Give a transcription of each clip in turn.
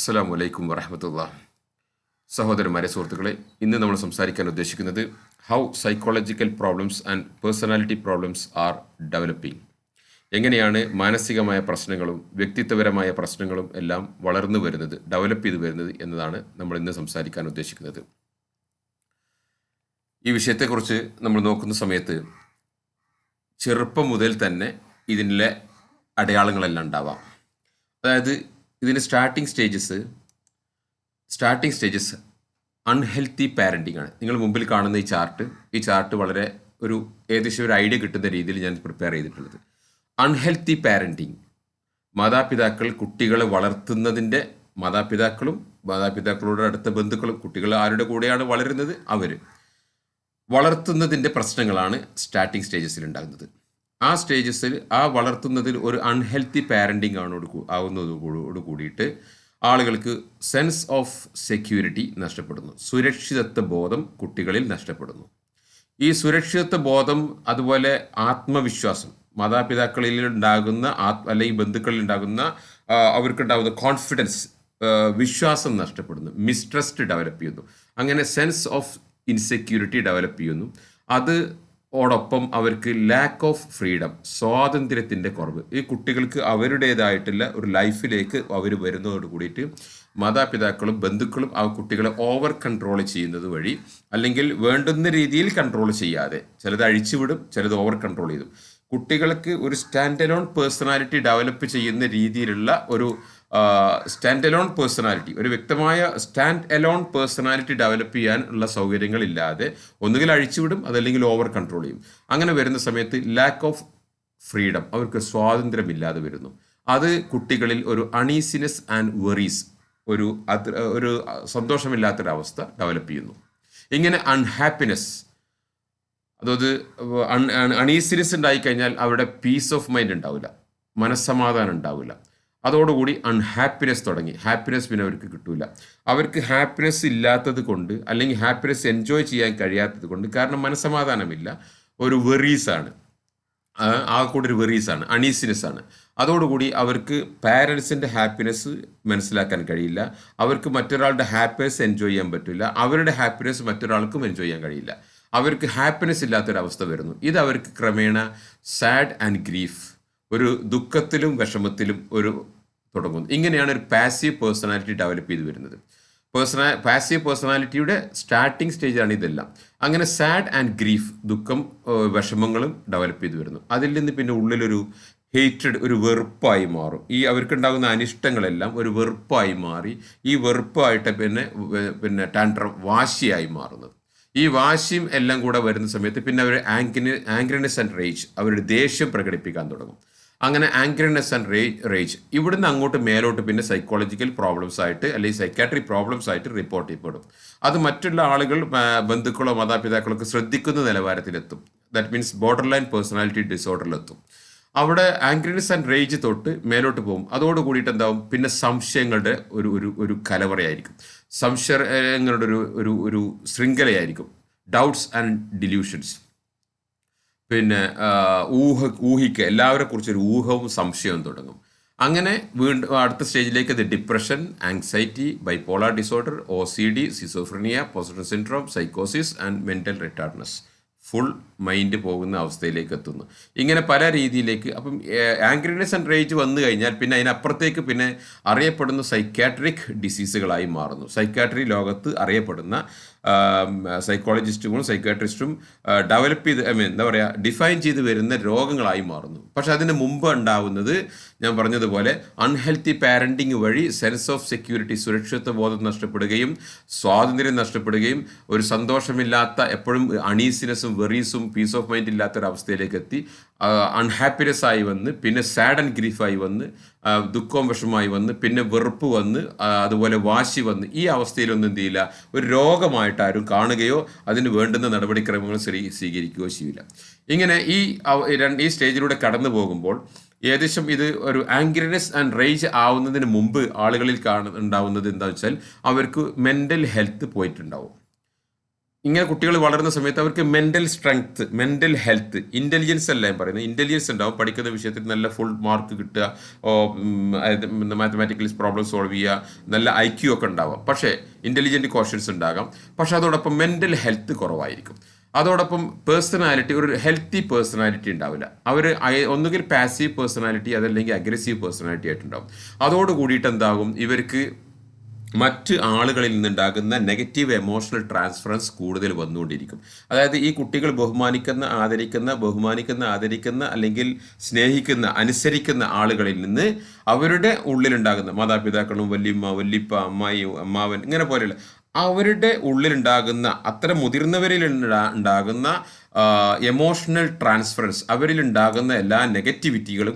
അസ്സലാമു അലൈക്കും വറഹമത്തുള്ള. സഹോദരന്മാരെ, സുഹൃത്തുക്കളെ, ഇന്ന് നമ്മൾ സംസാരിക്കാൻ ഉദ്ദേശിക്കുന്നത് how psychological problems and personality problems R developing. എങ്ങനെയാണ് മാനസികമായ പ്രശ്നങ്ങളും വ്യക്തിത്വപരമായ പ്രശ്നങ്ങളും എല്ലാം വളർന്നു വരുന്നത്, ഡെവലപ്പ് ചെയ്തു വരുന്നത് എന്നതാണ് നമ്മൾ ഇന്ന് സംസാരിക്കാൻ ഉദ്ദേശിക്കുന്നത്. ഈ വിഷയത്തെക്കുറിച്ച് നമ്മൾ നോക്കുന്ന സമയത്ത് ചെറുപ്പം മുതൽ തന്നെ ഇതിൻ്റെ അടയാളങ്ങളെല്ലാം ഉണ്ടാവാം. അതായത് ഇതിൻ്റെ സ്റ്റാർട്ടിംഗ് സ്റ്റേജസ് അൺഹെൽത്തി പാരൻറ്റിംഗ് ആണ്. നിങ്ങൾ മുമ്പിൽ കാണുന്ന ഈ ചാർട്ട് വളരെ ഏകദേശം ഒരു ഐഡിയ കിട്ടുന്ന രീതിയിൽ ഞാൻ പ്രിപ്പയർ ചെയ്തിട്ടുള്ളത്. അൺഹെൽത്തി പാരൻറ്റിംഗ്, മാതാപിതാക്കൾ കുട്ടികളെ വളർത്തുന്നതിൻ്റെ മാതാപിതാക്കളോട് അടുത്ത ബന്ധുക്കളും കുട്ടികൾ ആരുടെ കൂടെയാണ് വളരുന്നത്, അവർ വളർത്തുന്നതിൻ്റെ പ്രശ്നങ്ങളാണ് സ്റ്റാർട്ടിംഗ് സ്റ്റേജസിൽ ഉണ്ടാകുന്നത്. ആ വളർത്തുന്നതിൽ ഒരു അൺഹെൽത്തി പാരൻറ്റിംഗ് ആവുന്നതോട് കൂടിയിട്ട് ആളുകൾക്ക് സെൻസ് ഓഫ് സെക്യൂരിറ്റി നഷ്ടപ്പെടുന്നു. സുരക്ഷിതത്വ ബോധം കുട്ടികളിൽ നഷ്ടപ്പെടുന്നു. ഈ സുരക്ഷിതത്വ ബോധം, അതുപോലെ ആത്മവിശ്വാസം, മാതാപിതാക്കളിൽ ഉണ്ടാകുന്ന അല്ലെങ്കിൽ ബന്ധുക്കളിൽ ഉണ്ടാകുന്ന അവർക്കുണ്ടാകുന്ന കോൺഫിഡൻസ്, വിശ്വാസം നഷ്ടപ്പെടുന്നു. മിസ്ട്രസ്റ്റ് ഡെവലപ്പ് ചെയ്യുന്നു. അങ്ങനെ സെൻസ് ഓഫ് ഇൻസെക്യൂരിറ്റി ഡെവലപ്പ് ചെയ്യുന്നു. അതോടൊപ്പം അവർക്ക് ലാക്ക് ഓഫ് ഫ്രീഡം, സ്വാതന്ത്ര്യത്തിൻ്റെ കുറവ്. ഈ കുട്ടികൾക്ക് അവരുടേതായിട്ടുള്ള ഒരു ലൈഫിലേക്ക് അവർ വരുന്നതോട് കൂടിയിട്ട് മാതാപിതാക്കളും ബന്ധുക്കളും ആ കുട്ടികളെ ഓവർ കൺട്രോൾ ചെയ്യുന്നത് വഴി, അല്ലെങ്കിൽ വേണ്ടുന്ന രീതിയിൽ കൺട്രോൾ ചെയ്യാതെ, ചിലത് അഴിച്ചുവിടും, ചിലത് ഓവർ കൺട്രോൾ ചെയ്തും, കുട്ടികൾക്ക് ഒരു സ്റ്റാൻഡ് അലോൺ പേഴ്സണാലിറ്റി ഡെവലപ്പ് ചെയ്യുന്ന രീതിയിലുള്ള ഒരു ഒരു വ്യക്തമായ സ്റ്റാൻഡ് അലോൺ പേഴ്സണാലിറ്റി ഡെവലപ്പ് ചെയ്യാനുള്ള സൗകര്യങ്ങളില്ലാതെ ഒന്നുകിൽ അഴിച്ചുവിടും, അതല്ലെങ്കിൽ ഓവർ കൺട്രോൾ ചെയ്യും. അങ്ങനെ വരുന്ന സമയത്ത് ലാക്ക് ഓഫ് ഫ്രീഡം, അവർക്ക് സ്വാതന്ത്ര്യമില്ലാതെ വരുന്നു. അത് കുട്ടികളിൽ ഒരു അണീസിനെസ് ആൻഡ് വെറീസ്, ഒരു സന്തോഷമില്ലാത്തൊരവസ്ഥ ഡെവലപ്പ് ചെയ്യുന്നു. ഇങ്ങനെ അൺഹാപ്പിനെസ്, അതായത് അണീസിനെസ് ഉണ്ടായിക്കഴിഞ്ഞാൽ അവിടെ പീസ് ഓഫ് മൈൻഡ് ഉണ്ടാവില്ല, മനസ്സമാധാനം ഉണ്ടാവില്ല. അതോടുകൂടി അൺഹാപ്പിനെസ് തുടങ്ങി. ഹാപ്പിനെസ് പിന്നെ അവർക്ക് കിട്ടൂല. അവർക്ക് ഹാപ്പിനെസ് ഇല്ലാത്തത് കൊണ്ട്, അല്ലെങ്കിൽ ഹാപ്പിനെസ് എൻജോയ് ചെയ്യാൻ കഴിയാത്തത് കൊണ്ട്, കാരണം മനസ്സമാധാനമില്ല, ഒരു വെറീസാണ്, കൂടെ ഒരു വെറീസാണ്, അണീസിനെസ് ആണ്. അതോടുകൂടി അവർക്ക് പാരൻസിൻ്റെ ഹാപ്പിനെസ് മനസ്സിലാക്കാൻ കഴിയില്ല, അവർക്ക് മറ്റൊരാളുടെ ഹാപ്പിനെസ് എൻജോയ് ചെയ്യാൻ പറ്റില്ല, അവരുടെ ഹാപ്പിനെസ് മറ്റൊരാൾക്കും എൻജോയ് ചെയ്യാൻ കഴിയില്ല. അവർക്ക് ഹാപ്പിനെസ് ഇല്ലാത്തൊരവസ്ഥ വരുന്നു. ഇത് അവർക്ക് ക്രമേണ സാഡ് ആൻഡ് ഗ്രീഫ്, ഒരു ദുഃഖത്തിലും വിഷമത്തിലും തുടങ്ങുന്നു. ഇങ്ങനെയാണ് ഒരു പാസീവ് പേഴ്സണാലിറ്റി ഡെവലപ്പ് ചെയ്ത് വരുന്നത്. പാസീവ് പേഴ്സണാലിറ്റിയുടെ സ്റ്റാർട്ടിംഗ് സ്റ്റേജാണ് ഇതെല്ലാം. അങ്ങനെ സാഡ് ആൻഡ് ഗ്രീഫ്, ദുഃഖം, വിഷമങ്ങളും ഡെവലപ്പ് ചെയ്ത് വരുന്നു. അതിൽ നിന്ന് പിന്നെ ഉള്ളിലൊരു ഹേറ്റഡ്, ഒരു വെറുപ്പായി മാറും. അവർക്കുണ്ടാകുന്ന അനിഷ്ടങ്ങളെല്ലാം ഒരു വെറുപ്പായി മാറി, ഈ വെറുപ്പായിട്ട് പിന്നെ ടാൻട്രം, വാശിയായി മാറുന്നത്. ഈ വാശിയും എല്ലാം കൂടെ വരുന്ന സമയത്ത് പിന്നെ അവർ ആംഗ്രിനെസ് ആൻഡ് റേജ്, അവരുടെ ദേഷ്യം പ്രകടിപ്പിക്കാൻ തുടങ്ങും. അങ്ങനെ ആംഗ്രിനെസ് ആൻഡ് റേജ് ഇവിടുന്ന് അങ്ങോട്ട് മേലോട്ട് പിന്നെ സൈക്കോളജിക്കൽ പ്രോബ്ലംസ് ആയിട്ട്, അല്ലെങ്കിൽ സൈക്കാട്രി പ്രോബ്ലംസ് ആയിട്ട് റിപ്പോർട്ട് ചെയ്യപ്പെടും. അത് മറ്റുള്ള ആളുകൾ, ബന്ധുക്കളോ മാതാപിതാക്കളോ ഒക്കെ ശ്രദ്ധിക്കുന്ന നിലവാരത്തിലെത്തും. That means border line personality ഡിസോർഡറിലെത്തും. അവിടെ ആംഗ്രിനെസ് ആൻഡ് റേജ് തൊട്ട് മേലോട്ട് പോകും. അതോട് കൂടിയിട്ട് എന്താവും, പിന്നെ സംശയങ്ങളുടെ ഒരു കലവറയായിരിക്കും, സംശയങ്ങളുടെ ഒരു ശൃംഖലയായിരിക്കും, ഡൗട്ട്സ് ആൻഡ് ഡിലൂഷൻസ്. പിന്നെ ഊഹിക്കുക, എല്ലാവരെ കുറിച്ചൊരു ഊഹവും സംശയവും തുടങ്ങും. അങ്ങനെ വീണ്ടും അടുത്ത സ്റ്റേജിലേക്ക് അത് depression, anxiety, bipolar disorder, OCD, schizophrenia, possessive syndrome, സൈക്കോസിസ് and mental retardness, full mind പോകുന്ന അവസ്ഥയിലേക്ക് എത്തുന്നു. ഇങ്ങനെ പല രീതിയിലേക്ക്. അപ്പം ആംഗ്രിനെസ് ആൻഡ് റേജ് വന്നു കഴിഞ്ഞാൽ പിന്നെ അതിനപ്പുറത്തേക്ക് പിന്നെ അറിയപ്പെടുന്ന സൈക്കാട്രിക് ഡിസീസുകളായി മാറുന്നു. സൈക്കാട്രി ലോകത്ത് അറിയപ്പെടുന്ന സൈക്കോളജിസ്റ്റുകളും സൈക്കാട്രിസ്റ്റും ഡെവലപ്പ് ചെയ്ത് ഡിഫൈൻ ചെയ്ത് വരുന്ന രോഗങ്ങളായി മാറുന്നു. പക്ഷെ അതിന് മുമ്പ് ഉണ്ടാവുന്നത് ഞാൻ പറഞ്ഞതുപോലെ അൺഹെൽത്തി പാരൻറ്റിങ് വഴി സെൻസ് ഓഫ് സെക്യൂരിറ്റി, സുരക്ഷിതത്വ ബോധം നഷ്ടപ്പെടുകയും സ്വാതന്ത്ര്യം നഷ്ടപ്പെടുകയും ഒരു സന്തോഷമില്ലാത്ത, എപ്പോഴും അണീസിനെസ്സും വെറീസും പീസ് ഓഫ് മൈൻഡ് ഇല്ലാത്തൊരവസ്ഥയിലേക്ക് എത്തി അൺഹാപ്പിനെസ് ആയി വന്ന്, പിന്നെ സാഡ് ആൻഡ് ഗ്രീഫായി വന്ന്, ദുഃഖവും വിഷമമായി വന്ന്, പിന്നെ വെറുപ്പ് വന്ന്, അതുപോലെ വാശി വന്ന്, ഈ അവസ്ഥയിലൊന്നും എന്ത് ചെയ്യില്ല, ഒരു രോഗമായിട്ട് ആരും കാണുകയോ അതിന് വേണ്ടുന്ന നടപടിക്രമങ്ങൾ സ്വീകരിക്കുകയോ ചെയ്യില്ല. ഇങ്ങനെ ഈ സ്റ്റേജിലൂടെ കടന്നു പോകുമ്പോൾ ഏകദേശം ഇത് ഒരു ആംഗ്രിനെസ് ആൻഡ് റേജ് ആവുന്നതിന് മുമ്പ് ആളുകളിൽ ഉണ്ടാവുന്നത് എന്താ വെച്ചാൽ, അവർക്ക് മെൻ്റൽ ഹെൽത്ത് പോയിട്ടുണ്ടാവും. ഇങ്ങനെ കുട്ടികൾ വളരുന്ന സമയത്ത് അവർക്ക് mental strength, mental health, intelligence അല്ല ഞാൻ പറയുന്നത്, ഇൻ്റലിജൻസ് ഉണ്ടാവും. പഠിക്കുന്ന വിഷയത്തിൽ നല്ല ഫുൾ മാർക്ക് കിട്ടുക, അതായത് മാത്തമാറ്റിക്കൽ പ്രോബ്ലം സോൾവ് ചെയ്യുക, നല്ല IQ ഒക്കെ ഉണ്ടാവാം. പക്ഷേ ഇൻ്റലിജൻറ്റ് ക്വസ്റ്റ്യൻസ് ഉണ്ടാകാം. പക്ഷേ അതോടൊപ്പം മെൻ്റൽ ഹെൽത്ത് കുറവായിരിക്കും. അതോടൊപ്പം പേഴ്സണാലിറ്റി, ഒരു ഹെൽത്തി പേഴ്സണാലിറ്റി ഉണ്ടാവില്ല. അവർ ഒന്നുകിൽ പാസീവ് പേഴ്സണാലിറ്റി അതല്ലെങ്കിൽ അഗ്രസീവ് പേഴ്സണാലിറ്റി ആയിട്ടുണ്ടാവും. അതോട് കൂടിയിട്ട് എന്താകും, ഇവർക്ക് മറ്റ് ആളുകളിൽ നിന്നുണ്ടാകുന്ന നെഗറ്റീവ് എമോഷണൽ ട്രാൻസ്ഫറൻസ് കൂടുതൽ വന്നുകൊണ്ടിരിക്കും. അതായത് ഈ കുട്ടികൾ ബഹുമാനിക്കുന്ന അല്ലെങ്കിൽ സ്നേഹിക്കുന്ന, അനുസരിക്കുന്ന ആളുകളിൽ നിന്ന് അവരുടെ ഉള്ളിലുണ്ടാകുന്ന മാതാപിതാക്കളും വല്യമ്മ, വല്യപ്പ, അമ്മായി, അമ്മാവൻ ഇങ്ങനെ പോലെയുള്ള അവരുടെ ഉള്ളിലുണ്ടാകുന്ന അത്തരം മുതിർന്നവരിൽ ഉണ്ടാകുന്ന എമോഷണൽ ട്രാൻസ്ഫറൻസ്, അവരിലുണ്ടാകുന്ന എല്ലാ നെഗറ്റിവിറ്റികളും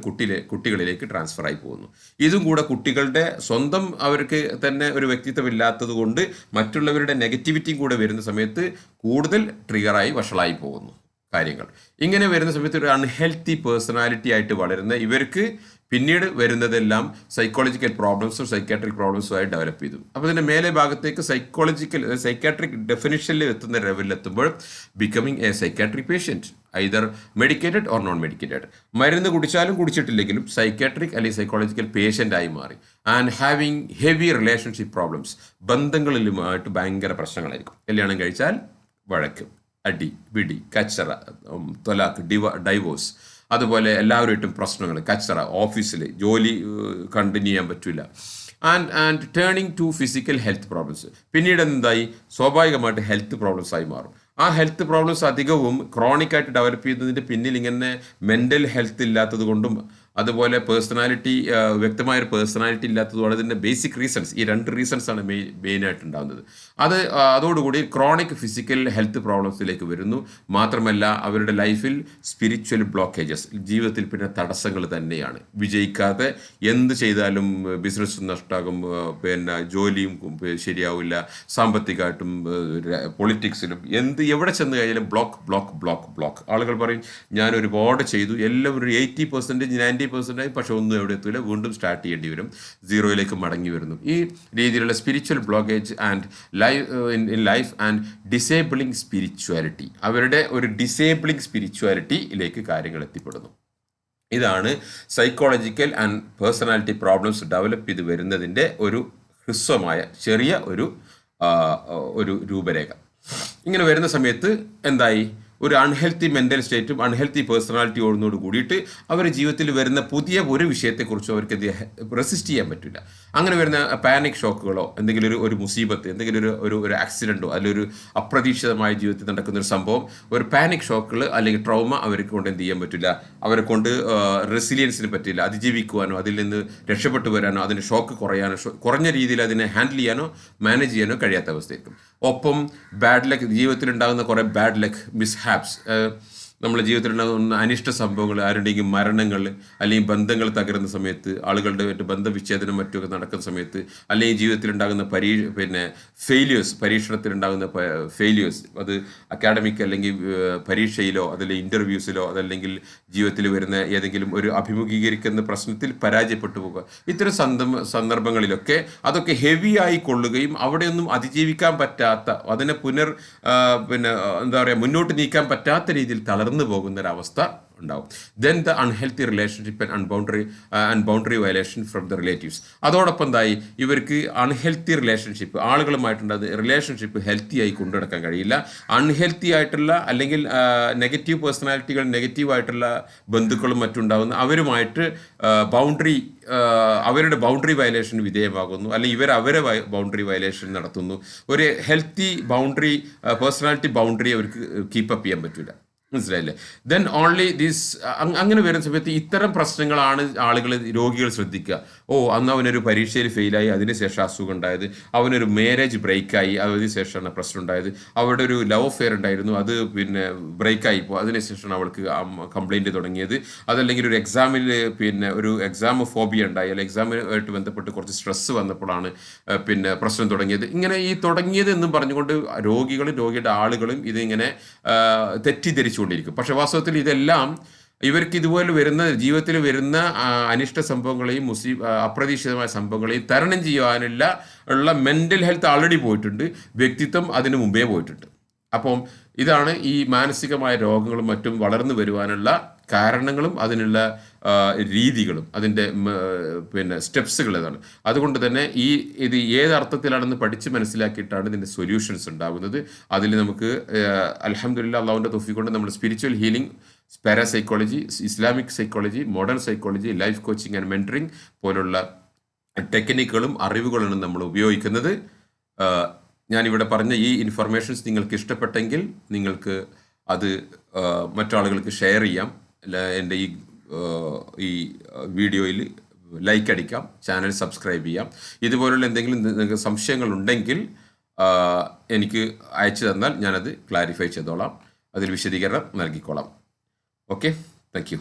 കുട്ടികളിലേക്ക് ട്രാൻസ്ഫർ ആയി പോകുന്നു. ഇതും കൂടെ കുട്ടികളുടെ സ്വന്തം അവർക്ക് തന്നെ ഒരു വ്യക്തിത്വം ഇല്ലാത്തത് കൊണ്ട് മറ്റുള്ളവരുടെ നെഗറ്റിവിറ്റിയും കൂടെ വരുന്ന സമയത്ത് കൂടുതൽ ട്രിഗറായി വഷളായി പോകുന്നു കാര്യങ്ങൾ. ഇങ്ങനെ വരുന്ന സമയത്ത് ഒരു അൺഹെൽത്തി പേഴ്സണാലിറ്റി ആയിട്ട് വളരുന്ന ഇവർക്ക് പിന്നീട് വരുന്നതെല്ലാം സൈക്കോളജിക്കൽ പ്രോബ്ലംസും സൈക്കാട്രിക് പ്രോബ്ലംസും ആയി ഡെവലപ്പ് ചെയ്തു. അപ്പോൾ ഇതിൻ്റെ മേലെ ഭാഗത്തേക്ക് സൈക്കാട്രിക് ഡെഫിനിഷനിൽ എത്തുന്ന ലെവലിലെത്തുമ്പോൾ becoming a psychiatric patient, either medicated or non medicated, മരുന്ന് കുടിച്ചാലും കുടിച്ചിട്ടില്ലെങ്കിലും സൈക്കാട്രിക് അല്ലെങ്കിൽ സൈക്കോളജിക്കൽ പേഷ്യൻ്റ് ആയി മാറി. And having heavy relationship problems, ബന്ധങ്ങളിലുമായിട്ട് ഭയങ്കര പ്രശ്നങ്ങളായിരിക്കും. കല്യാണം കഴിച്ചാൽ വഴക്ക്, അടി, പിടി, കച്ചറ, തൊലാക്ക്, ഡൈവോഴ്സ്, അതുപോലെ എല്ലാവരുമായിട്ടും പ്രശ്നങ്ങൾ, കച്ചറ, ഓഫീസിൽ ജോലി കണ്ടിന്യൂ ചെയ്യാൻ പറ്റില്ല. And turning to physical health problems. പിന്നീട് എന്തായി, സ്വാഭാവികമായിട്ട് ഹെൽത്ത് പ്രോബ്ലംസ് ആയി മാറും. ആ ഹെൽത്ത് പ്രോബ്ലംസ് അധികവും ക്രോണിക്കായിട്ട് ഡെവലപ്പ് ചെയ്യുന്നതിൻ്റെ പിന്നിൽ ഇങ്ങനെ മെൻ്റൽ ഹെൽത്ത് ഇല്ലാത്തത് കൊണ്ടും അതുപോലെ വ്യക്തമായൊരു പേഴ്സണാലിറ്റി ഇല്ലാത്തതുകൊണ്ട് അതിൻ്റെ ബേസിക് റീസൺസ്, ഈ 2 റീസൺസാണ് മെയിനായിട്ട് ഉണ്ടാകുന്നത്. അതോടുകൂടി ക്രോണിക് ഫിസിക്കൽ ഹെൽത്ത് പ്രോബ്ലംസിലേക്ക് വരുന്നു. മാത്രമല്ല അവരുടെ ലൈഫിൽ സ്പിരിച്വൽ ബ്ലോക്കേജസ്, ജീവിതത്തിൽ പിന്നെ തടസ്സങ്ങൾ തന്നെയാണ്. വിജയിക്കാതെ എന്ത് ചെയ്താലും ബിസിനസ് നഷ്ടമാകും, പിന്നെ ജോലിയും ശരിയാവില്ല, സാമ്പത്തികമായിട്ടും പൊളിറ്റിക്സിലും എവിടെ ചെന്ന് കഴിഞ്ഞാലും ബ്ലോക്ക്. ആളുകൾ പറയും ഞാൻ ഒരുപാട് ചെയ്തു, എല്ലാവരും 80%, 90% പക്ഷെ ഒന്നും എവിടെ എത്തില്ല, വീണ്ടും സ്റ്റാർട്ട് ചെയ്യേണ്ടി വരും, 0യിലേക്ക് മടങ്ങി വരുന്നു. ഈ രീതിയിലുള്ള spiritual blockage and life and disabling spirituality, അവരുടെ ഒരു ഡിസേബിളിംഗ് സ്പിരിച്വാലിറ്റിയിലേക്ക് കാര്യങ്ങൾ എത്തിപ്പെടുന്നു. ഇതാണ് psychological and personality problems develop ചെയ്ത് വരുന്നതിൻ്റെ ഒരു ഹ്രസ്വമായ ചെറിയ ഒരു രൂപരേഖ. ഇങ്ങനെ വരുന്ന സമയത്ത് എന്തായി, ഒരു അൺഹെൽത്തി മെൻ്റൽ സ്റ്റേറ്റും അൺഹെൽത്തി പേഴ്സണാലിറ്റിയോട് കൂടിയിട്ട് അവരുടെ ജീവിതത്തിൽ വരുന്ന പുതിയ ഒരു വിഷയത്തെക്കുറിച്ചും അവർക്ക് റെസിസ്റ്റ് ചെയ്യാൻ പറ്റില്ല. അങ്ങനെ വരുന്ന പാനിക് ഷോക്കുകളോ എന്തെങ്കിലും ഒരു മുസീബത്ത്, എന്തെങ്കിലും ഒരു ആക്സിഡൻറ്റോ അല്ലെങ്കിൽ ഒരു അപ്രതീക്ഷിതമായ ജീവിതത്തിൽ നടക്കുന്ന ഒരു സംഭവം, ഒരു പാനിക് ഷോക്കുകൾ അല്ലെങ്കിൽ ട്രോമ അവർക്ക് കൊണ്ട് എന്ത് ചെയ്യാൻ പറ്റില്ല, അവരെ കൊണ്ട് റെസിലിയൻസിന് പറ്റില്ല, അതിജീവിക്കുവാനോ അതിൽ നിന്ന് രക്ഷപ്പെട്ടു വരാനോ അതിൻ്റെ ഷോക്ക് കുറഞ്ഞ രീതിയിൽ അതിനെ ഹാൻഡിൽ ചെയ്യാനോ മാനേജ് ചെയ്യാനോ കഴിയാത്ത അവസ്ഥയായിരിക്കും. ഒപ്പം ബാഡ് ലക്ക്, ജീവിതത്തിലുണ്ടാകുന്ന കുറേ ബാഡ് ലക്ക്, മിസ്ഹാപ്സ്, നമ്മുടെ ജീവിതത്തിലുണ്ടാകുന്ന അനിഷ്ട സംഭവങ്ങൾ, ആരുടെയെങ്കിലും മരണങ്ങൾ അല്ലെങ്കിൽ ബന്ധങ്ങൾ തകരുന്ന സമയത്ത്, ആളുകളുടെ ബന്ധവിച്ഛേദനം മറ്റുമൊക്കെ നടക്കുന്ന സമയത്ത്, അല്ലെങ്കിൽ ജീവിതത്തിലുണ്ടാകുന്ന ഫെയിലിയേഴ്സ്, പരീക്ഷണത്തിലുണ്ടാകുന്ന ഫെയിലിയേഴ്സ്, അത് അക്കാഡമിക് അല്ലെങ്കിൽ പരീക്ഷയിലോ അതല്ലെങ്കിൽ ഇൻ്റർവ്യൂസിലോ അതല്ലെങ്കിൽ ജീവിതത്തിൽ വരുന്ന ഏതെങ്കിലും ഒരു അഭിമുഖീകരിക്കുന്ന പ്രശ്നത്തിൽ പരാജയപ്പെട്ടു പോകുക, ഇത്തരം സന്ദർഭങ്ങളിലൊക്കെ അതൊക്കെ ഹെവി ആയി കൊള്ളുകയും അവിടെയൊന്നും അതിജീവിക്കാൻ പറ്റാത്ത, അതിനെ മുന്നോട്ട് നീക്കാൻ പറ്റാത്ത രീതിയിൽ തളർന്നു പോകുന്നൊരവസ്ഥ ഉണ്ടാവും. Then the unhealthy relationship and boundary violation from the relatives. അതോടൊപ്പം എന്തായി, ഇവർക്ക് അൺഹെൽത്തി റിലേഷൻഷിപ്പ്, ആളുകളുമായിട്ടുണ്ടാകുന്ന റിലേഷൻഷിപ്പ് ഹെൽത്തി ആയി കൊണ്ടുനടക്കാൻ കഴിയില്ല. അൺഹെൽത്തി ആയിട്ടുള്ള അല്ലെങ്കിൽ നെഗറ്റീവ് പേഴ്സണാലിറ്റികൾ, നെഗറ്റീവായിട്ടുള്ള ബന്ധുക്കളും മറ്റുണ്ടാകുന്ന അവരുമായിട്ട് അവരുടെ ബൗണ്ടറി വയലേഷന് വിധേയമാകുന്നു, അല്ലെങ്കിൽ അവരെ ബൗണ്ടറി വയലേഷൻ നടത്തുന്നു. ഒരു ഹെൽത്തി പേഴ്സണാലിറ്റി ബൗണ്ടറി അവർക്ക് കീപ്പപ്പ് ചെയ്യാൻ പറ്റില്ല. മനസ്സിലായില്ലേ? ദെൻ ഓൺലി അങ്ങനെ വരുന്ന സമയത്ത് ഇത്തരം പ്രശ്നങ്ങളാണ് രോഗികൾ ശ്രദ്ധിക്കുക. അന്ന് അവനൊരു പരീക്ഷയിൽ ഫെയിലായി, അതിനുശേഷം അസുഖം ഉണ്ടായത്, അവനൊരു മാരേജ് ബ്രേക്കായി, അതിനുശേഷമാണ് പ്രശ്നം ഉണ്ടായത്, അവിടെ ഒരു ലവ് അഫെയർ ഉണ്ടായിരുന്നു, അത് ബ്രേക്കായി പോകും, അതിനുശേഷമാണ് അവൾക്ക് കംപ്ലൈൻറ്റ് തുടങ്ങിയത്, അതല്ലെങ്കിൽ ഒരു എക്സാമിൽ ഒരു എക്സാം ഫോബിയ ഉണ്ടായി, അല്ലെങ്കിൽ എക്സാമുമായിട്ട് ബന്ധപ്പെട്ട് കുറച്ച് സ്ട്രെസ്സ് വന്നപ്പോഴാണ് പ്രശ്നം തുടങ്ങിയത്. ഇങ്ങനെ ഈ തുടങ്ങിയത് എന്നും പറഞ്ഞുകൊണ്ട് രോഗിയുടെ ആളുകളും ഇതിങ്ങനെ തെറ്റിദ്ധരിച്ചുകൊണ്ടിരിക്കും. പക്ഷെ വാസ്തവത്തിൽ ഇതെല്ലാം ഇവർക്ക് ഇതുപോലെ ജീവിതത്തിൽ വരുന്ന അനിഷ്ട സംഭവങ്ങളെയും അപ്രതീക്ഷിതമായ സംഭവങ്ങളെയും തരണം ചെയ്യാനുള്ള മെൻ്റൽ ഹെൽത്ത് ആൾറെഡി പോയിട്ടുണ്ട്, വ്യക്തിത്വം അതിനു മുമ്പേ പോയിട്ടുണ്ട്. അപ്പം ഇതാണ് ഈ മാനസികമായ രോഗങ്ങളും മറ്റും വളർന്നു വരുവാനുള്ള കാരണങ്ങളും അതിനുള്ള രീതികളും അതിൻ്റെ പിന്നെ സ്റ്റെപ്സുകൾ ഇതാണ്. അതുകൊണ്ട് തന്നെ ഇത് ഏത് അർത്ഥത്തിലാണെന്ന് പഠിച്ച് മനസ്സിലാക്കിയിട്ടാണ് ഇതിൻ്റെ സൊല്യൂഷൻസ് ഉണ്ടാകുന്നത്. അതിൽ നമുക്ക് അൽഹംദുലില്ലാ അള്ളാഹുവിൻ്റെ തൗഫീഖ് കൊണ്ട് നമ്മൾ spiritual healing, parapsychology, Islamic psychology, modern psychology, life coaching and mentoring പോലുള്ള ടെക്നിക്കുകളും അറിവുകളാണ് നമ്മൾ ഉപയോഗിക്കുന്നത്. ഞാനിവിടെ പറഞ്ഞ ഈ ഇൻഫർമേഷൻസ് നിങ്ങൾക്ക് ഇഷ്ടപ്പെട്ടെങ്കിൽ നിങ്ങൾക്ക് അത് മറ്റാളുകൾക്ക് ഷെയർ ചെയ്യാം. എൻ്റെ ഈ വീഡിയോയിൽ ലൈക്ക് അടിക്കാം, ചാനൽ സബ്സ്ക്രൈബ് ചെയ്യാം. ഇതുപോലുള്ള എന്തെങ്കിലും നിങ്ങൾക്ക് സംശയങ്ങളുണ്ടെങ്കിൽ എനിക്ക് അയച്ചു തന്നാൽ ഞാനത് ക്ലാരിഫൈ ചെയ്തോളാം, അതിൽ വിശദീകരണം നൽകിക്കോളാം. Okay, thank you.